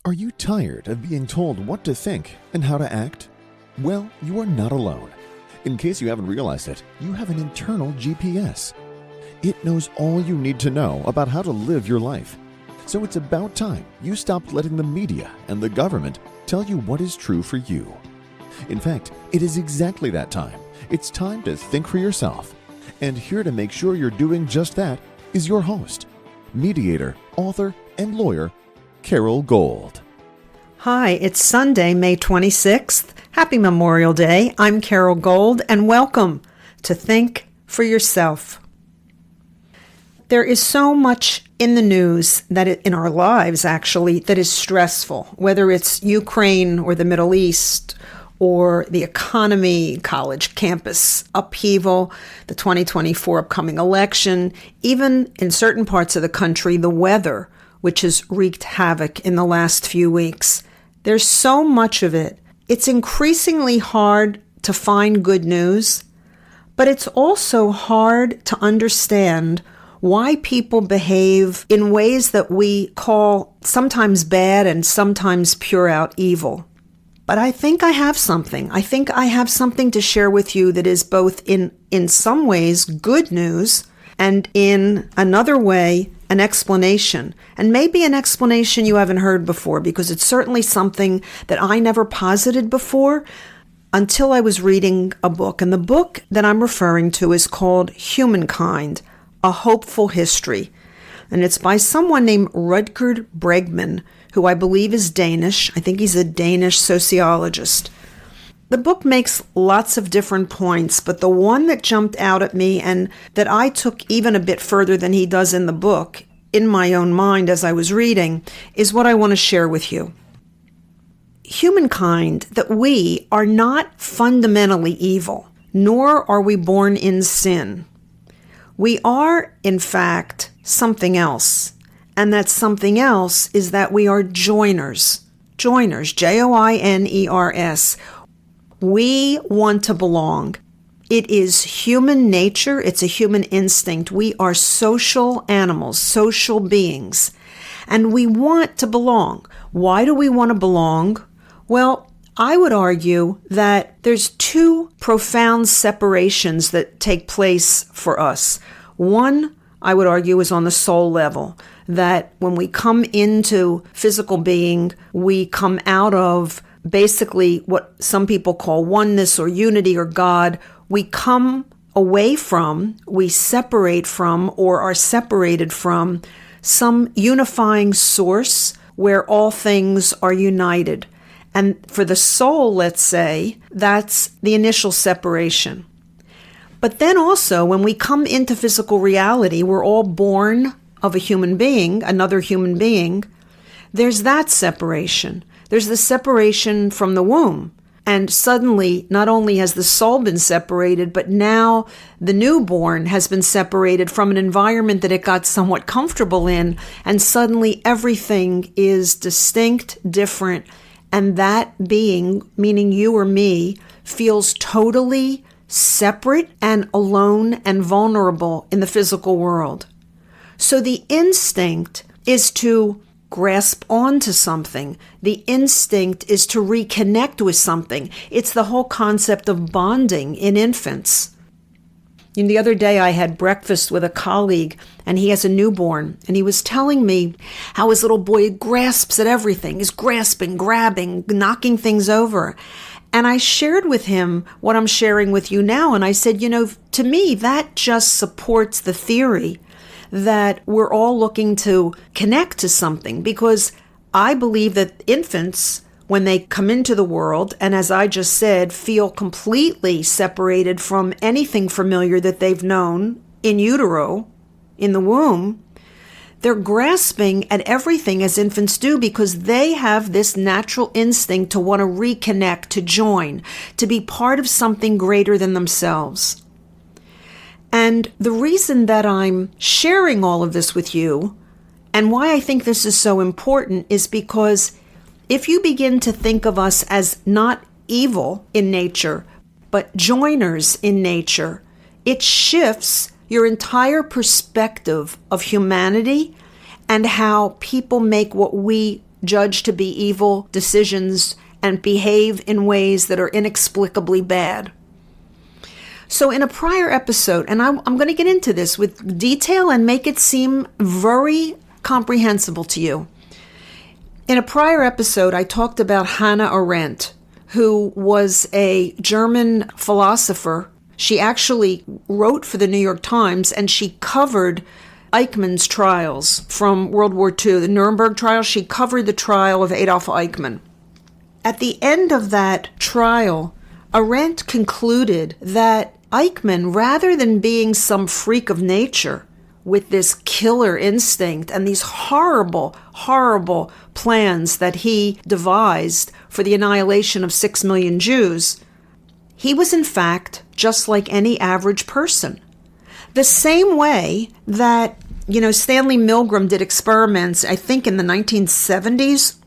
Are you tired of being told what to think and how to act? Well, you are not alone. In case you haven't realized it, you have an internal GPS. It knows all you need to know about how to live your life. So it's about time you stopped letting the media and the government tell you what is true for you. In fact, it is exactly that time. It's time to think for yourself. And here to make sure you're doing just that is your host, mediator, author, and lawyer, Carol Gold. Hi, it's Sunday, May 26th. Happy Memorial Day. I'm Carol Gold, and welcome to Think for Yourself. There is so much in the news in our lives, actually, that is stressful, whether it's Ukraine or the Middle East or the economy, college campus upheaval, the 2024 upcoming election, even in certain parts of the country, the weather, which has wreaked havoc in the last few weeks. There's so much of it. It's increasingly hard to find good news, but it's also hard to understand why people behave in ways that we call sometimes bad and sometimes pure out evil. But I think I have something. I think I have something to share with you that is both in some ways good news and in another way an explanation, and maybe an explanation you haven't heard before, because it's certainly something that I never posited before until I was reading a book. And the book that I'm referring to is called Humankind, A Hopeful History. And it's by someone named Rutger Bregman, who I believe is Danish. I think he's a Danish sociologist. The book makes lots of different points, but the one that jumped out at me and that I took even a bit further than he does in the book, in my own mind as I was reading, is what I want to share with you. Humankind, that we are not fundamentally evil, nor are we born in sin. We are, in fact, something else, and that something else is that we are joiners. Joiners, Joiners. We want to belong. It is human nature. It's a human instinct. We are social animals, social beings, and we want to belong. Why do we want to belong? Well, I would argue that there's two profound separations that take place for us. One, I would argue, is on the soul level, that when we come into physical being, we come out of basically what some people call oneness or unity or God. We come away from, we separate from, or are separated from some unifying source where all things are united. And for the soul, let's say, that's the initial separation. But then also, when we come into physical reality, we're all born of a human being, another human being. There's that separation. There's the separation from the womb. And suddenly, not only has the soul been separated, but now the newborn has been separated from an environment that it got somewhat comfortable in. And suddenly everything is distinct, different. And that being, meaning you or me, feels totally separate and alone and vulnerable in the physical world. So the instinct is to grasp onto something. The instinct is to reconnect with something. It's the whole concept of bonding in infants. The other day I had breakfast with a colleague, and he has a newborn, and he was telling me how his little boy grasps at everything, is grasping, grabbing, knocking things over. And I shared with him what I'm sharing with you now, and I said, to me, that just supports the theory that we're all looking to connect to something, because I believe that infants, when they come into the world, and as I just said, feel completely separated from anything familiar that they've known in utero, in the womb, they're grasping at everything as infants do, because they have this natural instinct to want to reconnect, to join, to be part of something greater than themselves. And the reason that I'm sharing all of this with you, and why I think this is so important, is because if you begin to think of us as not evil in nature, but joiners in nature, it shifts your entire perspective of humanity and how people make what we judge to be evil decisions and behave in ways that are inexplicably bad. So in a prior episode, and I'm going to get into this with detail and make it seem very comprehensible to you. In a prior episode, I talked about Hannah Arendt, who was a German philosopher. She actually wrote for the New York Times, and she covered Eichmann's trials from World War II, the Nuremberg trial. She covered the trial of Adolf Eichmann. At the end of that trial, Arendt concluded that Eichmann, rather than being some freak of nature with this killer instinct and these horrible, horrible plans that he devised for the annihilation of 6 million Jews, he was in fact just like any average person. The same way that, Stanley Milgram did experiments, I think in the 1970s,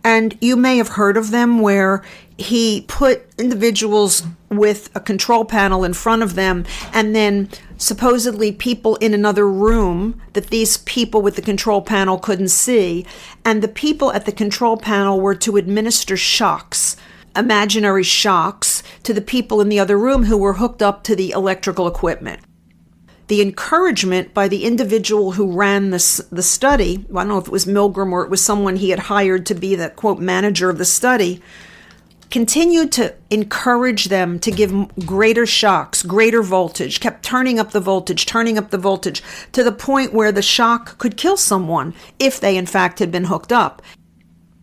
and you may have heard of them, where he put individuals with a control panel in front of them and then supposedly people in another room that these people with the control panel couldn't see. And the people at the control panel were to administer shocks, imaginary shocks, to the people in the other room who were hooked up to the electrical equipment. The encouragement by the individual who ran the study, I don't know if it was Milgram or it was someone he had hired to be the, quote, manager of the study, continued to encourage them to give greater shocks, greater voltage, kept turning up the voltage, to the point where the shock could kill someone if they, in fact, had been hooked up.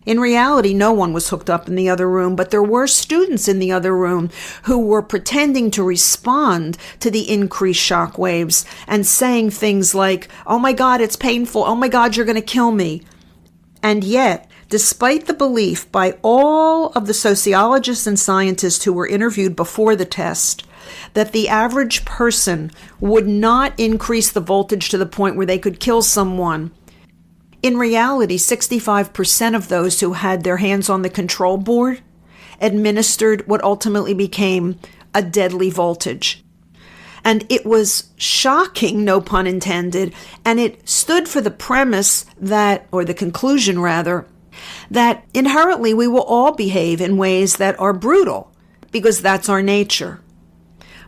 In reality, no one was hooked up in the other room, but there were students in the other room who were pretending to respond to the increased shock waves and saying things like, "Oh my God, it's painful. Oh my God, you're going to kill me." And yet, despite the belief by all of the sociologists and scientists who were interviewed before the test that the average person would not increase the voltage to the point where they could kill someone, in reality, 65% of those who had their hands on the control board administered what ultimately became a deadly voltage. And it was shocking, no pun intended, and it stood for the premise that, or the conclusion rather, that inherently we will all behave in ways that are brutal, because that's our nature.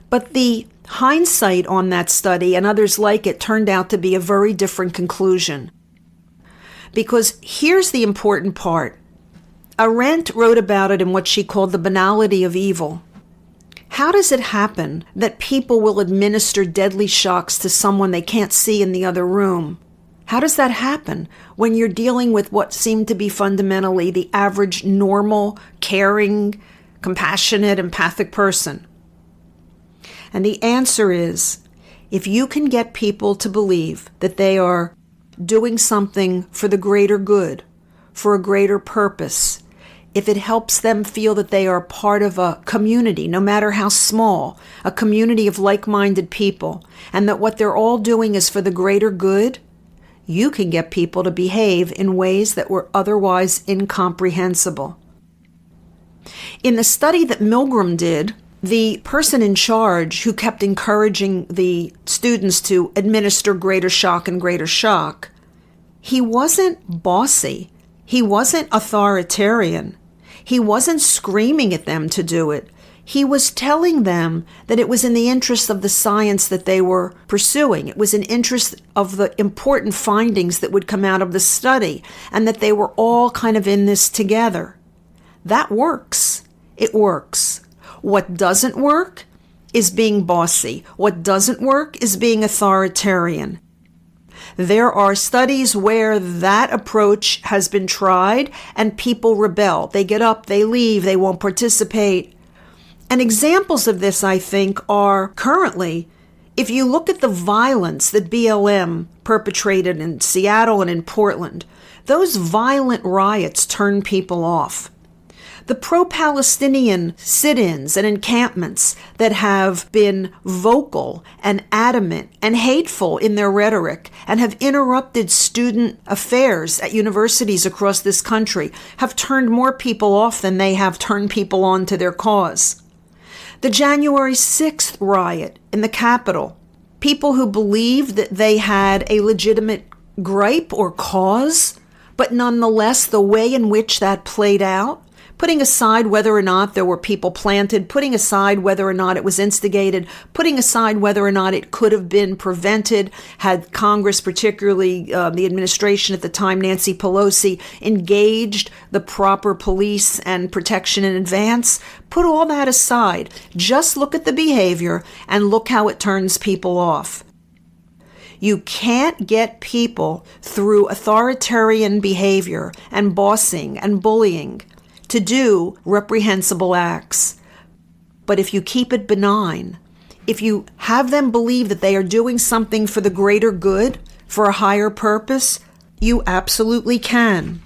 But the hindsight on that study and others like it turned out to be a very different conclusion. Because here's the important part. Arendt wrote about it in what she called the banality of evil. How does it happen that people will administer deadly shocks to someone they can't see in the other room? How does that happen when you're dealing with what seemed to be fundamentally the average, normal, caring, compassionate, empathic person? And the answer is, if you can get people to believe that they are doing something for the greater good, for a greater purpose, if it helps them feel that they are part of a community, no matter how small, a community of like-minded people, and that what they're all doing is for the greater good, you can get people to behave in ways that were otherwise incomprehensible. In the study that Milgram did, the person in charge who kept encouraging the students to administer greater shock and greater shock, he wasn't bossy. He wasn't authoritarian. He wasn't screaming at them to do it. He was telling them that it was in the interest of the science that they were pursuing. It was in interest of the important findings that would come out of the study, and that they were all kind of in this together. That works. It works. What doesn't work is being bossy. What doesn't work is being authoritarian. There are studies where that approach has been tried and people rebel. They get up, they leave, they won't participate. And examples of this, I think, are currently, if you look at the violence that BLM perpetrated in Seattle and in Portland, those violent riots turn people off. The pro-Palestinian sit-ins and encampments that have been vocal and adamant and hateful in their rhetoric and have interrupted student affairs at universities across this country have turned more people off than they have turned people on to their cause. The January 6th riot in the Capitol, people who believed that they had a legitimate gripe or cause, But nonetheless, the way in which that played out, putting aside whether or not there were people planted, putting aside whether or not it was instigated, putting aside whether or not it could have been prevented had Congress, particularly the administration at the time, Nancy Pelosi, engaged the proper police and protection in advance. Put all that aside. Just look at the behavior and look how it turns people off. You can't get people through authoritarian behavior and bossing and bullying to do reprehensible acts. But if you keep it benign, if you have them believe that they are doing something for the greater good, for a higher purpose, you absolutely can.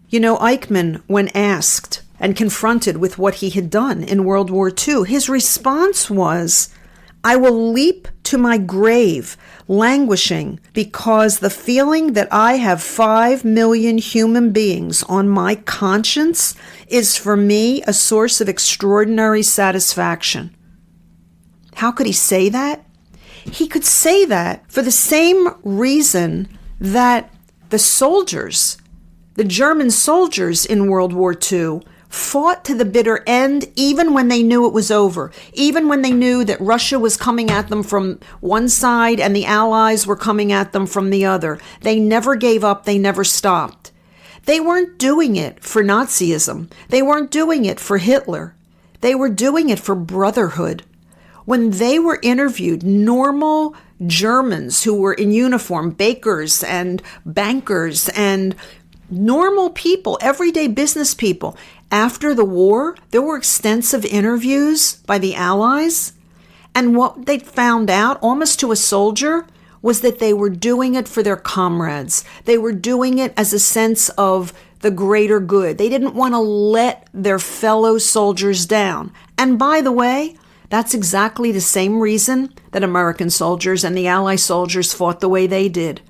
You know, Eichmann, when asked and confronted with what he had done in World War II, his response was, "I will leap to my grave, languishing, because the feeling that I have 5 million human beings on my conscience is for me a source of extraordinary satisfaction." How could he say that? He could say that for the same reason that the soldiers, the German soldiers in World War II, fought to the bitter end, even when they knew it was over, even when they knew that Russia was coming at them from one side and the Allies were coming at them from the other. They never gave up. They never stopped. They weren't doing it for Nazism. They weren't doing it for Hitler. They were doing it for brotherhood. When they were interviewed, normal Germans who were in uniform, bakers and bankers and normal people, everyday business people, after the war, there were extensive interviews by the Allies, and what they found out, almost to a soldier, was that they were doing it for their comrades. They were doing it as a sense of the greater good. They didn't want to let their fellow soldiers down. And by the way, that's exactly the same reason that American soldiers and the Allied soldiers fought the way they did.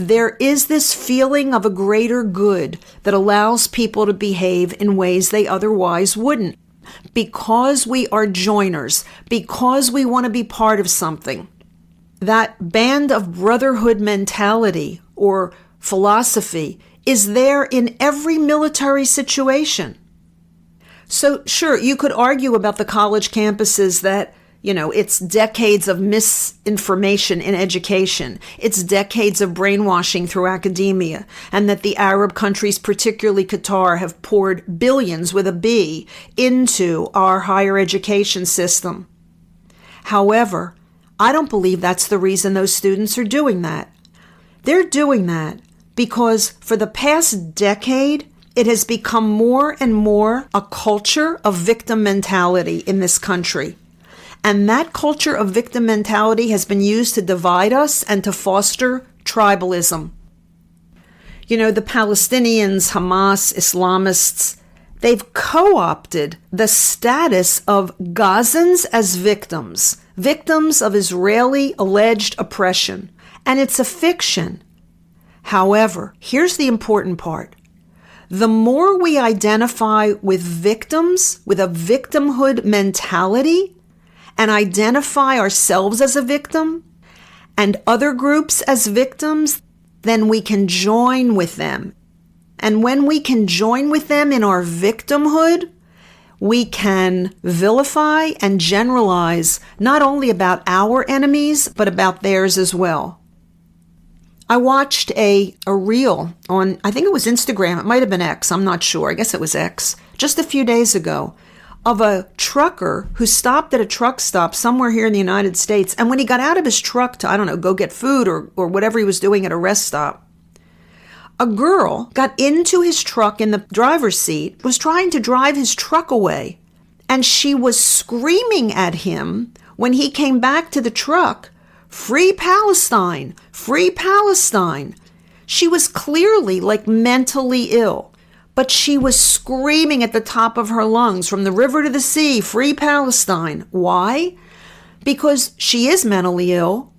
There is this feeling of a greater good that allows people to behave in ways they otherwise wouldn't. Because we are joiners, because we want to be part of something. That band of brotherhood mentality or philosophy is there in every military situation. So sure, you could argue about the college campuses that it's decades of misinformation in education. It's decades of brainwashing through academia, and that the Arab countries, particularly Qatar, have poured billions with a B into our higher education system. However, I don't believe that's the reason those students are doing that. They're doing that because for the past decade, it has become more and more a culture of victim mentality in this country. And that culture of victim mentality has been used to divide us and to foster tribalism. The Palestinians, Hamas, Islamists, they've co-opted the status of Gazans as victims of Israeli alleged oppression. And it's a fiction. However, here's the important part. The more we identify with victims, with a victimhood mentality, and identify ourselves as a victim and other groups as victims, then we can join with them. And when we can join with them in our victimhood, we can vilify and generalize not only about our enemies, but about theirs as well. I watched a reel on, I think it was Instagram, it might have been X, I'm not sure, I guess it was X, just a few days ago, of a trucker who stopped at a truck stop somewhere here in the United States. And when he got out of his truck to, go get food or whatever he was doing at a rest stop, a girl got into his truck in the driver's seat, was trying to drive his truck away. And she was screaming at him when he came back to the truck, "Free Palestine! Free Palestine!" She was clearly mentally ill. But she was screaming at the top of her lungs, from the river to the sea, "Free Palestine." Why? Because she is mentally ill,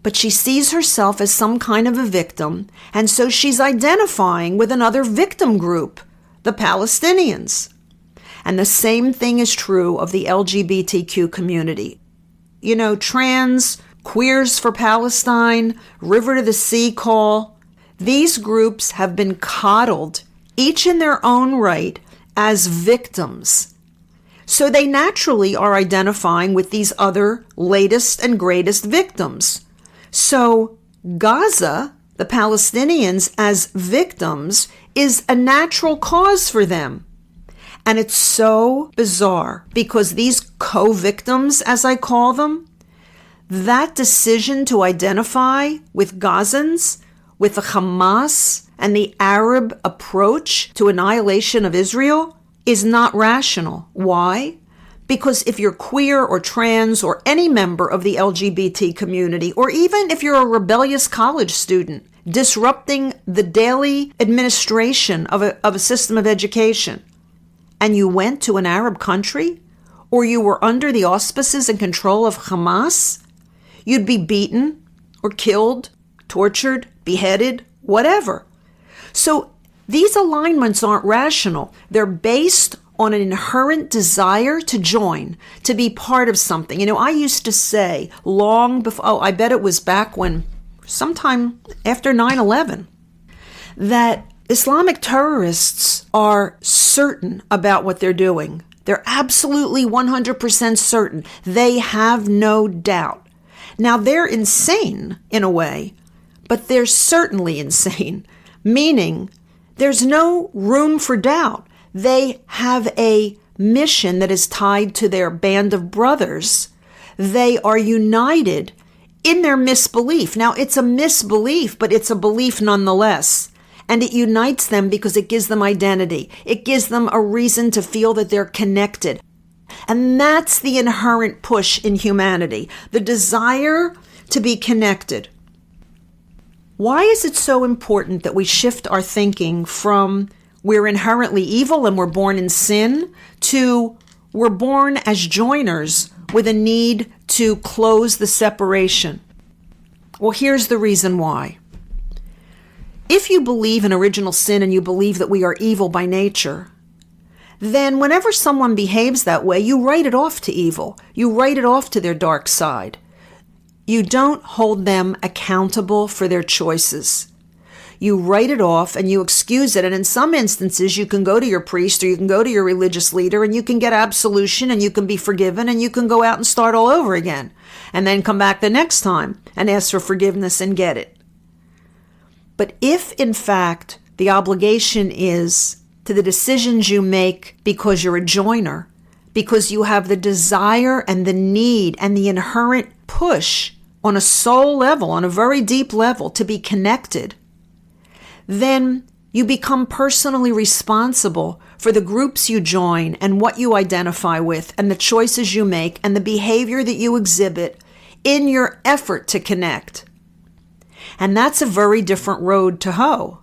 but she sees herself as some kind of a victim, and so she's identifying with another victim group, the Palestinians. And the same thing is true of the LGBTQ community. Trans, Queers for Palestine, River to the Sea call. These groups have been coddled, each in their own right, as victims. So they naturally are identifying with these other latest and greatest victims. So Gaza, the Palestinians as victims, is a natural cause for them. And it's so bizarre because these co-victims, as I call them, that decision to identify with Gazans, with the Hamas and the Arab approach to annihilation of Israel is not rational. Why? Because if you're queer or trans or any member of the LGBT community, or even if you're a rebellious college student disrupting the daily administration of a system of education, and you went to an Arab country, or you were under the auspices and control of Hamas, you'd be beaten or killed, tortured, beheaded, whatever. So these alignments aren't rational. They're based on an inherent desire to join, to be part of something. You know, I used to say long before, I bet it was back when, sometime after 9/11, that Islamic terrorists are certain about what they're doing. They're absolutely 100% certain. They have no doubt. Now, they're insane in a way, but they're certainly insane, meaning there's no room for doubt. They have a mission that is tied to their band of brothers. They are united in their misbelief. Now, it's a misbelief, but it's a belief nonetheless. And it unites them because it gives them identity. It gives them a reason to feel that they're connected. And that's the inherent push in humanity, the desire to be connected. Why is it so important that we shift our thinking from we're inherently evil and we're born in sin to we're born as joiners with a need to close the separation? Well, here's the reason why. If you believe in original sin and you believe that we are evil by nature, then whenever someone behaves that way, you write it off to evil. You write it off to their dark side. You don't hold them accountable for their choices. You write it off and you excuse it. And in some instances, you can go to your priest or you can go to your religious leader and you can get absolution and you can be forgiven and you can go out and start all over again and then come back the next time and ask for forgiveness and get it. But if, in fact, the obligation is to the decisions you make because you're a joiner, because you have the desire and the need and the inherent push on a soul level, on a very deep level, to be connected, then you become personally responsible for the groups you join and what you identify with and the choices you make and the behavior that you exhibit in your effort to connect. And that's a very different road to hoe.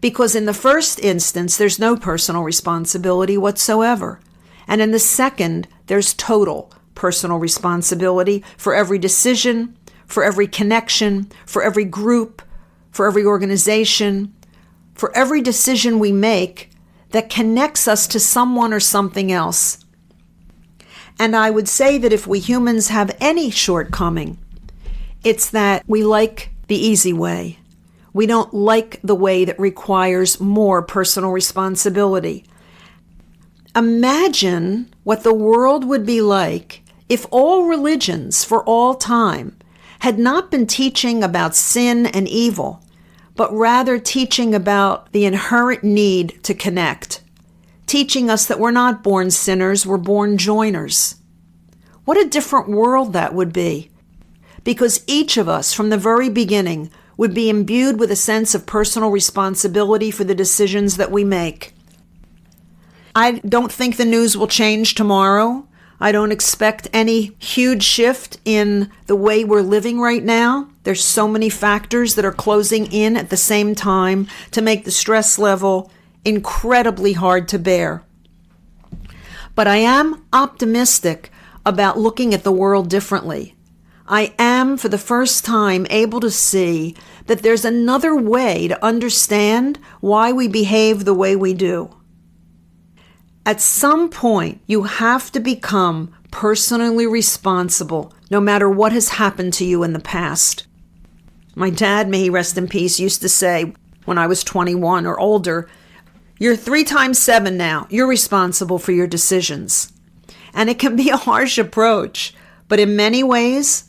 Because in the first instance, there's no personal responsibility whatsoever. And in the second, there's total personal responsibility for every decision, for every connection, for every group, for every organization, for every decision we make that connects us to someone or something else. And I would say that if we humans have any shortcoming, it's that we like the easy way. We don't like the way that requires more personal responsibility. Imagine what the world would be like if all religions for all time had not been teaching about sin and evil, but rather teaching about the inherent need to connect, teaching us that we're not born sinners, we're born joiners. What a different world that would be, because each of us from the very beginning would be imbued with a sense of personal responsibility for the decisions that we make. I don't think the news will change tomorrow. I don't expect any huge shift in the way we're living right now. There's so many factors that are closing in at the same time to make the stress level incredibly hard to bear. But I am optimistic about looking at the world differently. I am, for the first time, able to see that there's another way to understand why we behave the way we do. At some point, you have to become personally responsible, no matter what has happened to you in the past. My dad, may he rest in peace, used to say when I was 21 or older, "You're 3 times 7 now. You're responsible for your decisions." And it can be a harsh approach, but in many ways,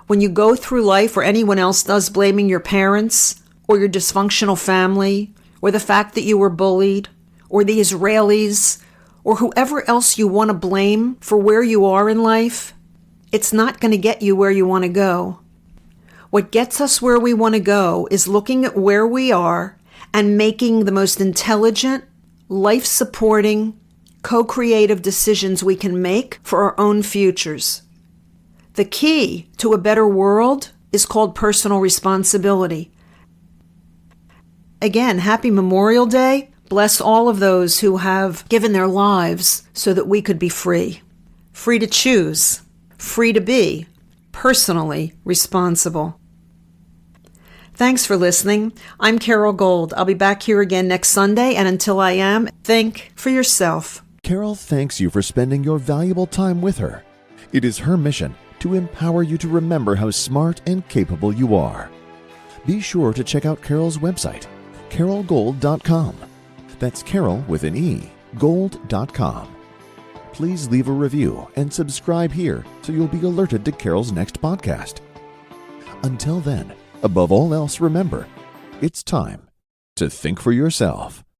when you go through life, or anyone else does, blaming your parents or your dysfunctional family or the fact that you were bullied or the Israelis or whoever else you want to blame for where you are in life, it's not going to get you where you want to go. What gets us where we want to go is looking at where we are and making the most intelligent, life-supporting, co-creative decisions we can make for our own futures. The key to a better world is called personal responsibility. Again, happy Memorial Day. Bless all of those who have given their lives so that we could be free. Free to choose. Free to be personally responsible. Thanks for listening. I'm Carol Gold. I'll be back here again next Sunday, and until I am, think for yourself. Carol thanks you for spending your valuable time with her. It is her mission to empower you to remember how smart and capable you are. Be sure to check out Carol's website, carolgold.com. That's Carol with an E, gold.com. Please leave a review and subscribe here so you'll be alerted to Carol's next podcast. Until then, above all else, remember, it's time to think for yourself.